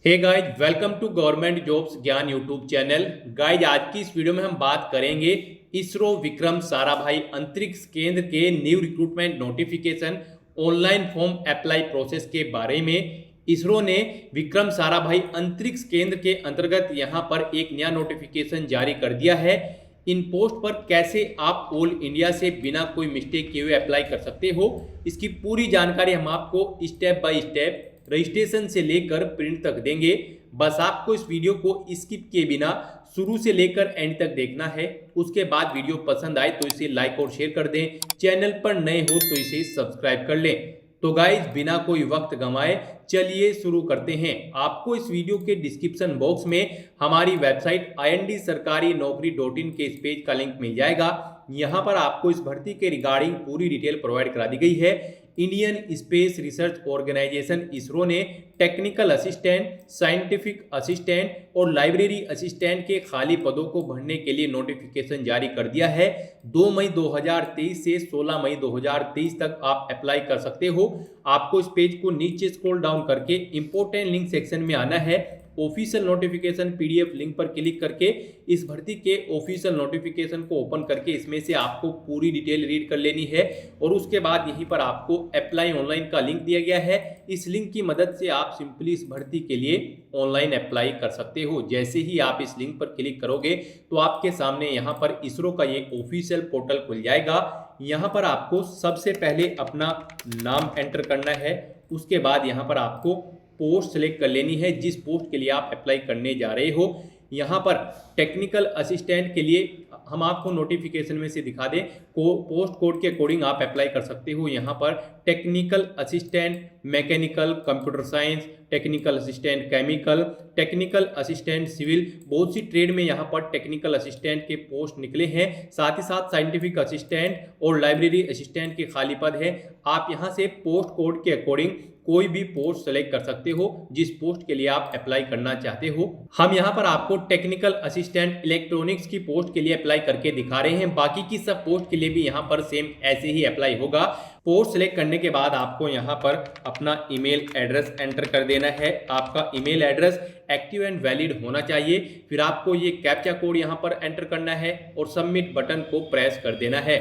Hey guys, welcome to government jobs Gyan YouTube channel. Guys, आज की इस वीडियो में हम बात करेंगे इसरो विक्रम साराभाई अंतरिक्ष केंद्र के new recruitment notification online form apply process के बारे में। इसरो ने विक्रम साराभाई अंतरिक्ष केंद्र के अंतर्गत यहां पर एक नया नोटिफिकेशन जारी कर दिया है। इन पोस्ट पर कैसे आप ऑल इंडिया से बिना कोई मिस्टेक किए हुए अप्लाई कर सकते हो, इसकी पूरी जानकारी हम आपको स्टेप बाय स्टेप रजिस्ट्रेशन से लेकर प्रिंट तक देंगे। बस आपको इस वीडियो को स्किप किए बिना शुरू से लेकर एंड तक देखना है। उसके बाद वीडियो पसंद आए तो इसे लाइक और शेयर कर दें। चैनल पर नए हो तो इसे सब्सक्राइब कर लें। तो गाइज, बिना कोई वक्त गंवाए चलिए शुरू करते हैं। आपको इस वीडियो के डिस्क्रिप्शन बॉक्स में हमारी वेबसाइट IND-sarkari-naukri.in के इस पेज का लिंक मिल जाएगा। यहाँ पर आपको इस भर्ती के रिगार्डिंग पूरी डिटेल प्रोवाइड करा दी गई है। Indian Space Research Organisation ISRO ने टेक्निकल असिस्टेंट, साइंटिफिक असिस्टेंट और लाइब्रेरी असिस्टेंट के खाली पदों को भरने के लिए नोटिफिकेशन जारी कर दिया है। 2 मई 2023 से 16 मई 2023 तक आप अप्लाई कर सकते हो। आपको इस पेज को नीचे स्क्रॉल डाउन करके इंपॉर्टेंट लिंक सेक्शन में आना है। ऑफिशियल नोटिफिकेशन PDF लिंक पर क्लिक करके इस भर्ती के ऑफिशियल नोटिफिकेशन को ओपन करके इसमें से आपको पूरी डिटेल रीड कर लेनी है। और उसके बाद यहीं पर आपको अप्लाई ऑनलाइन का लिंक दिया गया है। इस लिंक की मदद से आप सिंपली इस भर्ती के लिए ऑनलाइन अप्लाई कर सकते हो। जैसे ही आप इस लिंक पर क्लिक करोगे तो आपके सामने यहाँ पर इसरो का ये ऑफिशियल पोर्टल खुल जाएगा। यहाँ पर आपको सबसे पहले अपना नाम एंटर करना है। उसके बाद यहाँ पर आपको पोस्ट सेलेक्ट कर लेनी है जिस पोस्ट के लिए आप अप्लाई करने जा रहे हो। यहाँ पर टेक्निकल असिस्टेंट के लिए हम आपको नोटिफिकेशन में से दिखा दें, पोस्ट कोड के अकॉर्डिंग आप अप्लाई कर सकते हो। यहाँ पर technical assistant mechanical, computer science, technical assistant chemical, technical assistant civil, बहुत सी ट्रेड में यहाँ पर टेक्निकल असिस्टेंट के पोस्ट निकले हैं। साथ ही साथ साइंटिफिक असिस्टेंट और लाइब्रेरी असिस्टेंट के खाली पद है। आप यहाँ से पोस्ट कोड के अकॉर्डिंग कोई भी पोस्ट सेलेक्ट कर सकते हो जिस पोस्ट के लिए आप अप्लाई करना चाहते हो। हम यहाँ पर आपको टेक्निकल असिस्टेंट इलेक्ट्रॉनिक्स की पोस्ट के लिए अप्लाई करके दिखा रहे हैं। बाकी की सब पोस्ट के लिए भी यहाँ पर सेम ऐसे ही अप्लाई होगा। पोस्ट सेलेक्ट करने के बाद आपको यहाँ पर अपना ईमेल एड्रेस एंटर कर देना है। आपका email address active and valid होना चाहिए। फिर आपको ये कैप्चा कोड यहाँ पर एंटर करना है और सबमिट बटन को प्रेस कर देना है।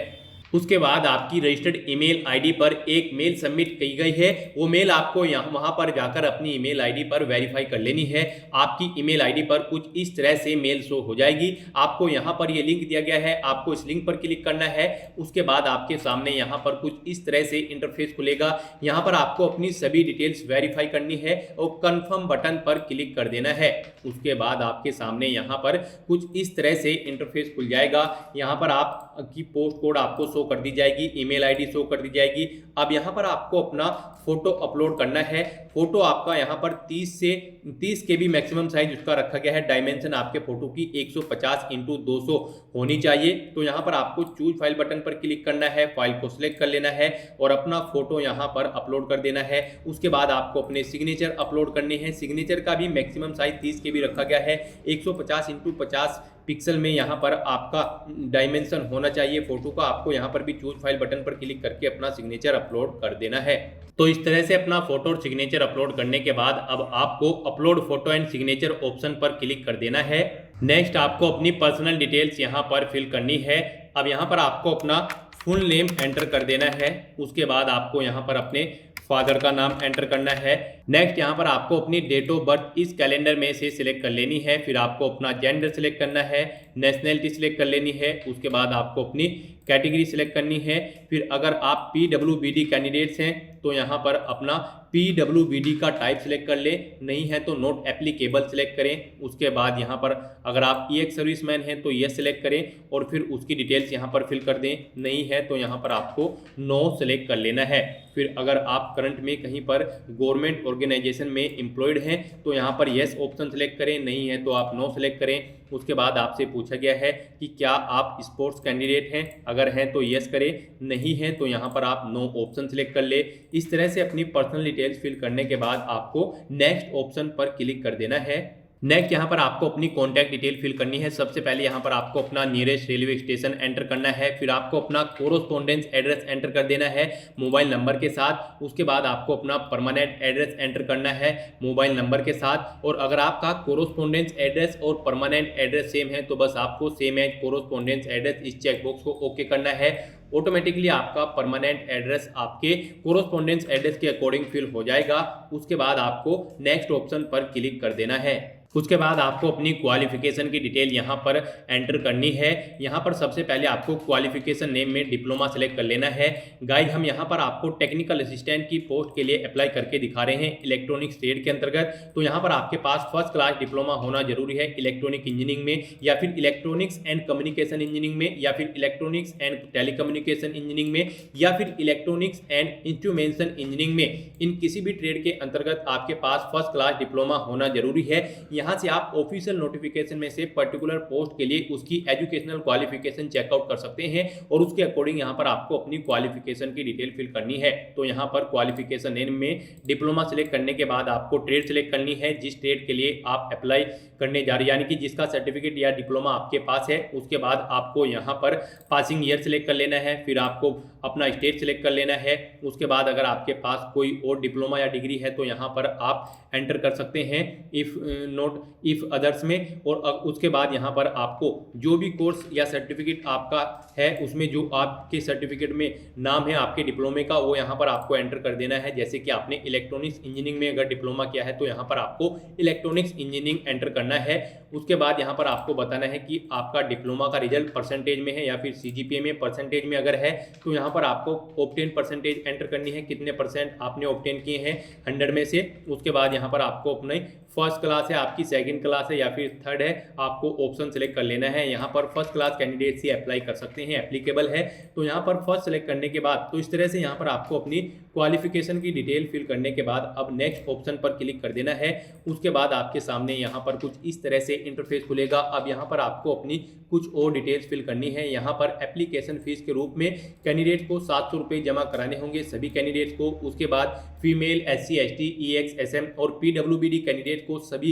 उसके बाद आपकी रजिस्टर्ड ईमेल आईडी पर एक मेल सबमिट की गई है। वो मेल आपको वहां पर जाकर अपनी ईमेल आईडी पर वेरीफाई कर लेनी है। आपकी ईमेल आईडी पर कुछ इस तरह से मेल शो हो जाएगी। आपको यहाँ पर ये लिंक दिया गया है, आपको इस लिंक पर क्लिक करना है। उसके बाद आपके सामने यहाँ पर कुछ इस तरह से इंटरफेस खुलेगा। यहाँ पर आपको अपनी सभी डिटेल्स वेरीफाई करनी है और कंफर्म बटन पर क्लिक कर देना है। उसके बाद आपके सामने यहाँ पर कुछ इस तरह से इंटरफेस खुल जाएगा। यहाँ पर आपकी पोस्ट कोड आपको शो कर दी जाएगी, ईमेल आईडी शो कर दी जाएगी। अब यहाँ पर आपको अपना फोटो अपलोड करना है। फोटो आपका यहाँ पर 30 KB मैक्सिमम साइज उसका रखा गया है। डायमेंशन आपके फोटो की 150x200 होनी चाहिए। तो यहाँ पर आपको चूज फाइल बटन पर क्लिक करना है, फाइल को सिलेक्ट कर लेना है और अपना फोटो यहाँ पर अपलोड कर देना है। उसके बाद आपको अपने सिग्नेचर अपलोड करने हैं। सिग्नेचर का भी मैक्सिमम साइज 30 KB रखा गया है। 150x50 पिक्सल में यहाँ पर आपका डायमेंशन होना चाहिए फोटो का। आपको यहाँ पर भी चूज फाइल बटन पर क्लिक करके अपना सिग्नेचर अपलोड कर देना है। तो इस तरह से अपना फोटो और सिग्नेचर अपलोड करने के बाद अब आपको upload photo and signature option पर क्लिक कर देना है। नेक्स्ट आपको अपनी पर्सनल डिटेल्स यहाँ पर फिल करनी है। अब यहाँ पर आपको अपना फुल नेम एंटर कर देना है। उसके बाद आपको यहाँ पर अपने फादर का नाम एंटर करना है। नेक्स्ट यहाँ पर आपको अपनी डेट ऑफ बर्थ इस कैलेंडर में से सिलेक्ट कर लेनी है। फिर आपको अपना जेंडर सिलेक्ट करना है, नेशनैलिटी सिलेक्ट कर लेनी है। उसके बाद आपको अपनी कैटेगरी सिलेक्ट करनी है। फिर अगर आप PWBD कैंडिडेट्स हैं तो यहाँ पर अपना PWBD का टाइप सिलेक्ट कर ले, नहीं है तो नॉट एप्लीकेबल सिलेक्ट करें। उसके बाद यहाँ पर अगर आप EX सर्विसमैन हैं तो यस सिलेक्ट करें और फिर उसकी डिटेल्स यहाँ पर फिल कर दें। नहीं है तो यहाँ पर आपको नो सिलेक्ट कर लेना है। फिर अगर आप करंट में कहीं पर गवर्नमेंट ऑर्गेनाइजेशन में एम्प्लॉयड हैं तो यहाँ पर यस ऑप्शन सेलेक्ट करें, नहीं है तो आप नो सेलेक्ट करें। उसके बाद आपसे पूछा गया है कि क्या आप स्पोर्ट्स कैंडिडेट हैं, अगर हैं तो यस करें, नहीं है तो यहाँ पर आप नो ऑप्शन सेलेक्ट कर ले। इस तरह से अपनी पर्सनल डिटेल्स फिल करने के बाद आपको नेक्स्ट ऑप्शन पर क्लिक कर देना है। नेक्स्ट यहाँ पर आपको अपनी कॉन्टैक्ट डिटेल फिल करनी है। सबसे पहले यहाँ पर आपको अपना नियरेस्ट रेलवे स्टेशन एंटर करना है, फिर आपको अपना कोरोस्पोंडेंस एड्रेस एंटर कर देना है मोबाइल नंबर के साथ। उसके बाद आपको अपना परमानेंट एड्रेस एंटर करना है मोबाइल नंबर के साथ। और अगर आपका कोरोस्पोंडेंस एड्रेस और परमानेंट एड्रेस सेम है तो बस आपको सेम एज कोरोस्पोंडेंस एड्रेस इस चेकबॉक्स को ओके करना है। ऑटोमेटिकली आपका परमानेंट एड्रेस आपके कोरोस्पोंडेंस एड्रेस के अकॉर्डिंग फिल हो जाएगा। उसके बाद आपको नेक्स्ट ऑप्शन पर क्लिक कर देना है। उसके बाद आपको अपनी क्वालिफिकेशन की डिटेल यहाँ पर एंटर करनी है। यहाँ पर सबसे पहले आपको क्वालिफिकेशन नेम में डिप्लोमा सेलेक्ट कर लेना है। गाइस हम यहाँ पर आपको टेक्निकल असिस्टेंट की पोस्ट के लिए अप्लाई करके दिखा रहे हैं इलेक्ट्रॉनिक्स ट्रेड के अंतर्गत। तो यहाँ पर आपके पास फर्स्ट क्लास डिप्लोमा होना जरूरी है इलेक्ट्रॉनिक इंजीनियरिंग में, या फिर इलेक्ट्रॉनिक्स एंड कम्युनिकेशन इंजीनियरिंग में, या फिर इलेक्ट्रॉनिक्स एंड टेलीकम्युनिकेशन इंजीनियरिंग में, या फिर इलेक्ट्रॉनिक्स एंड इंस्ट्रूमेंटेशन इंजीनियरिंग में। इन किसी भी ट्रेड के अंतर्गत आपके पास फर्स्ट क्लास डिप्लोमा होना जरूरी है। यहाँ से आप ऑफिशियल नोटिफिकेशन में से पर्टिकुलर पोस्ट के लिए उसकी एजुकेशनल क्वालिफिकेशन चेकआउट कर सकते हैं और उसके अकॉर्डिंग यहाँ पर आपको अपनी क्वालिफिकेशन की डिटेल फिल करनी है। तो यहाँ पर क्वालिफिकेशन नेम में डिप्लोमा सेलेक्ट करने के बाद आपको ट्रेड सेलेक्ट करनी है जिस ट्रेड के लिए आप अप्लाई करने जा रहे हैं, यानी कि जिसका सर्टिफिकेट या डिप्लोमा आपके पास है। उसके बाद आपको यहाँ पर पासिंग ईयर सेलेक्ट कर लेना है, फिर आपको अपना स्टेट सेलेक्ट कर लेना है। उसके बाद अगर आपके पास कोई और डिप्लोमा या डिग्री है तो यहाँ पर आप एंटर कर सकते हैं इफ नॉट इफ अदर्स में। और उसके बाद यहाँ पर आपको जो भी कोर्स या सर्टिफिकेट आपका है उसमें जो आपके सर्टिफिकेट में नाम है आपके डिप्लोमे का वो यहाँ पर आपको एंटर कर देना है। जैसे कि आपने इलेक्ट्रॉनिक्स इंजीनियरिंग में अगर डिप्लोमा किया है तो यहाँ पर आपको इलेक्ट्रॉनिक्स इंजीनियरिंग एंटर करना है। उसके बाद यहाँ पर आपको बताना है कि आपका डिप्लोमा का रिजल्ट परसेंटेज में है या फिर सीजीपीए में परसेंटेज में अगर है तो यहाँ पर आपको ऑब्टेन परसेंटेज एंटर करनी है, कितने परसेंट आपने ऑब्टेन किए हैं 100 में से। उसके बाद यहाँ पर आपको अपने फर्स्ट क्लास है आपकी, सेकंड क्लास है या फिर थर्ड है, आपको ऑप्शन सेलेक्ट कर लेना है। यहाँ पर फर्स्ट क्लास कैंडिडेट से अप्लाई कर सकते हैं, एप्लीकेबल है। तो यहाँ पर फर्स्ट सेलेक्ट करने के बाद तो इस तरह से यहाँ पर आपको अपनी क्वालिफिकेशन की डिटेल फिल करने के बाद अब नेक्स्ट ऑप्शन पर क्लिक कर देना है। उसके बाद आपके सामने यहाँ पर कुछ इस तरह से इंटरफेस खुलेगा। अब यहाँ पर आपको अपनी कुछ और डिटेल्स फिल करनी है। यहाँ पर एप्लीकेशन फीस के रूप में कैंडिडेट को 700 रुपये जमा कराने होंगे सभी कैंडिडेट्स को। उसके बाद female, SC, ST, EX, SM और PWBD कैंडिडेट को सभी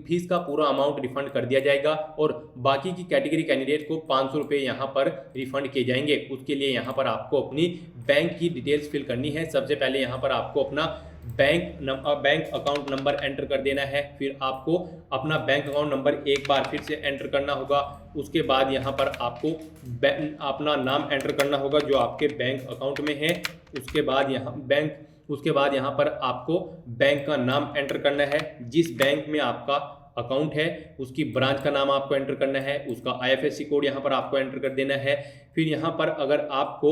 फीस का पूरा अमाउंट रिफंड कर दिया जाएगा और बाकी की कैटेगरी कैंडिडेट को 500 रुपये यहाँ पर रिफंड किए जाएंगे। उसके लिए यहाँ पर आपको अपनी बैंक की डिटेल्स फिल करनी है। सबसे पहले यहाँ पर आपको अपना बैंक अकाउंट नंबर एंटर कर देना है, फिर आपको अपना बैंक अकाउंट नंबर एक बार फिर से एंटर करना होगा। उसके बाद यहाँ पर आपको अपना नाम एंटर करना होगा जो आपके बैंक अकाउंट में है। उसके बाद यहाँ पर आपको बैंक का नाम एंटर करना है, जिस बैंक में आपका अकाउंट है उसकी ब्रांच का नाम आपको एंटर करना है, उसका IFSC कोड यहाँ पर आपको एंटर कर देना है। फिर यहाँ पर अगर आपको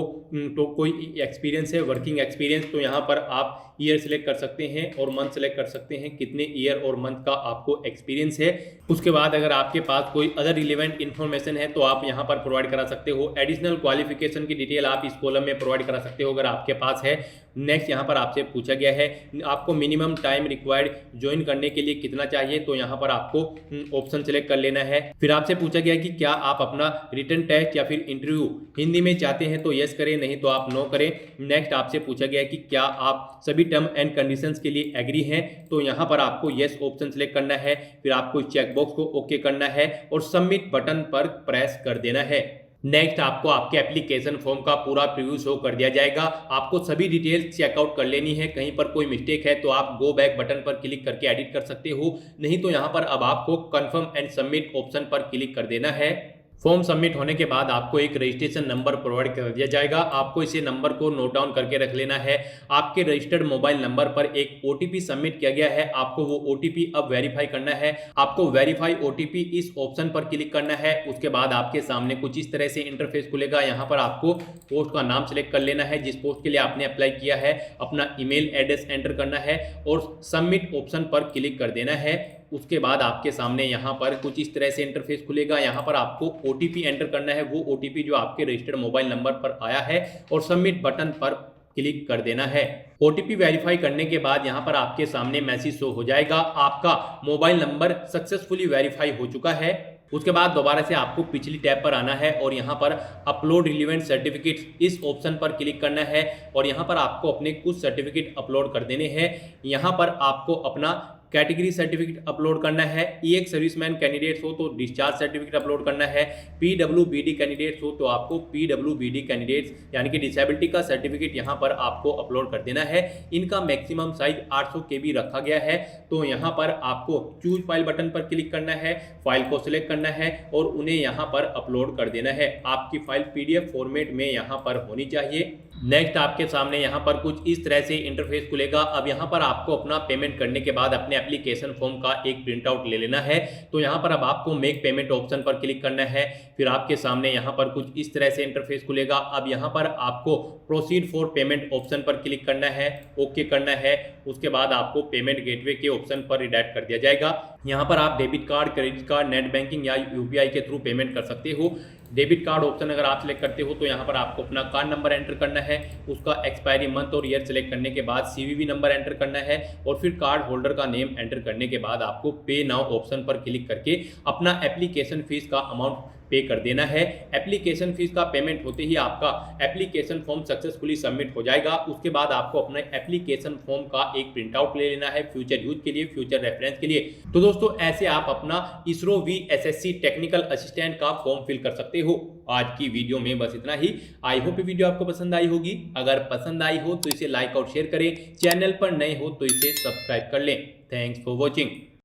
तो कोई एक्सपीरियंस है, वर्किंग एक्सपीरियंस, तो यहाँ पर आप ईयर सेलेक्ट कर सकते हैं और मंथ सेलेक्ट कर सकते हैं, कितने ईयर और मंथ का आपको एक्सपीरियंस है। उसके बाद अगर आपके पास कोई अदर रिलेवेंट इन्फॉर्मेशन है तो आप यहाँ पर प्रोवाइड करा सकते हो। एडिशनल क्वालिफिकेशन की डिटेल आप इस कॉलम में प्रोवाइड करा सकते हो अगर आपके पास है। नेक्स्ट यहाँ पर आपसे पूछा गया है आपको मिनिमम टाइम रिक्वायर्ड ज्वाइन करने के लिए कितना चाहिए, तो यहाँ पर आपको ऑप्शन सेलेक्ट कर लेना है। फिर आपसे पूछा गया कि क्या आप अपना रिटन टेस्ट या फिर इंटरव्यू हिंदी में चाहते हैं तो यस करें, नहीं तो आप नो करें। नेक्स्ट आपसे पूछा गया कि क्या आप सभी टर्म एंड कंडीशंस के लिए एग्री हैं, तो यहाँ पर आपको यस ऑप्शन सेलेक्ट करना है। फिर आपको चेकबॉक्स को ओके करना है और सबमिट बटन पर प्रेस कर देना है। नेक्स्ट आपको आपके एप्लीकेशन फॉर्म का पूरा प्रीव्यू शो कर दिया जाएगा। आपको सभी डिटेल्स चेकआउट कर लेनी है, कहीं पर कोई मिस्टेक है तो आप गो बैक बटन पर क्लिक करके एडिट कर सकते हो, नहीं तो यहाँ पर अब आपको कंफर्म एंड सबमिट ऑप्शन पर क्लिक कर देना है। फॉर्म सबमिट होने के बाद आपको एक रजिस्ट्रेशन नंबर प्रोवाइड कर दिया जाएगा। आपको इसे नंबर को नोट डाउन करके रख लेना है। आपके रजिस्टर्ड मोबाइल नंबर पर एक OTP सबमिट किया गया है, आपको वो OTP अब वेरीफाई करना है। आपको वेरीफाई OTP इस ऑप्शन पर क्लिक करना है। उसके बाद आपके सामने कुछ इस तरह से इंटरफेस खुलेगा। यहाँ पर आपको पोस्ट का नाम सेलेक्ट कर लेना है, जिस पोस्ट के लिए आपने अप्लाई किया है, अपना ईमेल एड्रेस एंटर करना है और सबमिट ऑप्शन पर क्लिक कर देना है। उसके बाद आपके सामने यहाँ पर कुछ इस तरह से इंटरफेस खुलेगा। यहाँ पर आपको OTP एंटर करना है, वो OTP जो आपके रजिस्टर्ड मोबाइल नंबर पर आया है और सबमिट बटन पर क्लिक कर देना है। OTP वेरीफाई करने के बाद यहाँ पर आपके सामने मैसेज शो हो जाएगा, आपका मोबाइल नंबर सक्सेसफुली वेरीफाई हो चुका है। उसके बाद दोबारा से आपको पिछली टैब पर आना है और यहाँ पर अपलोड रिलेवेंट सर्टिफिकेट इस ऑप्शन पर क्लिक करना है और यहाँ पर आपको अपने कुछ सर्टिफिकेट अपलोड कर देने हैं। यहाँ पर आपको अपना कैटेगरी सर्टिफिकेट अपलोड करना है, ईएक्स सर्विसमैन कैंडिडेट्स हो तो डिस्चार्ज सर्टिफिकेट अपलोड करना है, पीडब्ल्यूबीडी कैंडिडेट्स हो तो आपको पीडब्ल्यूबीडी कैंडिडेट्स यानी कि डिसेबिलिटी का सर्टिफिकेट यहाँ पर आपको अपलोड कर देना है। इनका मैक्सिमम साइज 800 KB रखा गया है। तो यहाँ पर आपको चूज फाइल बटन पर क्लिक करना है, फाइल को सिलेक्ट करना है और उन्हें यहाँ पर अपलोड कर देना है। आपकी फाइल PDF फॉर्मेट में यहाँ पर होनी चाहिए। नेक्स्ट आपके सामने यहाँ पर कुछ इस तरह से इंटरफेस खुलेगा। अब यहाँ पर आपको अपना पेमेंट करने के बाद अपने एप्लीकेशन फॉर्म का एक प्रिंट आउट ले लेना है। तो यहाँ पर अब आपको मेक पेमेंट ऑप्शन पर क्लिक करना है। फिर आपके सामने यहाँ पर कुछ इस तरह से इंटरफेस खुलेगा। अब यहाँ पर आपको प्रोसीड फॉर पेमेंट ऑप्शन पर क्लिक करना है, ओके करना है। उसके बाद आपको पेमेंट गेटवे के ऑप्शन पर रिडायरेक्ट कर दिया जाएगा। यहाँ पर आप debit card, credit card, net banking या UPI के थ्रू पेमेंट कर सकते हो। डेबिट कार्ड ऑप्शन अगर आप सिलेक्ट करते हो तो यहाँ पर आपको अपना कार्ड नंबर एंटर करना है, उसका एक्सपायरी मंथ और ईयर सिलेक्ट करने के बाद CVV नंबर एंटर करना है और फिर कार्ड होल्डर का नेम एंटर करने के बाद आपको पे नाउ ऑप्शन पर क्लिक करके अपना एप्लीकेशन फीस का अमाउंट पे कर देना है। एप्लीकेशन फीस का पेमेंट होते ही आपका एप्लीकेशन फॉर्म सक्सेसफुली सबमिट हो जाएगा। उसके बाद आपको अपने एप्लीकेशन फॉर्म का एक प्रिंट आउट ले लेना है फ्यूचर यूज के लिए, फ्यूचर रेफरेंस के लिए। तो दोस्तों ऐसे आप अपना ISRO VSSC टेक्निकल असिस्टेंट का फॉर्म फिल कर सकते हो। आज की वीडियो में बस इतना ही। आई होप वीडियो आपको पसंद आई होगी। अगर पसंद आई हो तो इसे लाइक और शेयर करें, चैनल पर नए हो तो इसे सब्सक्राइब कर लें। Thanks for watching.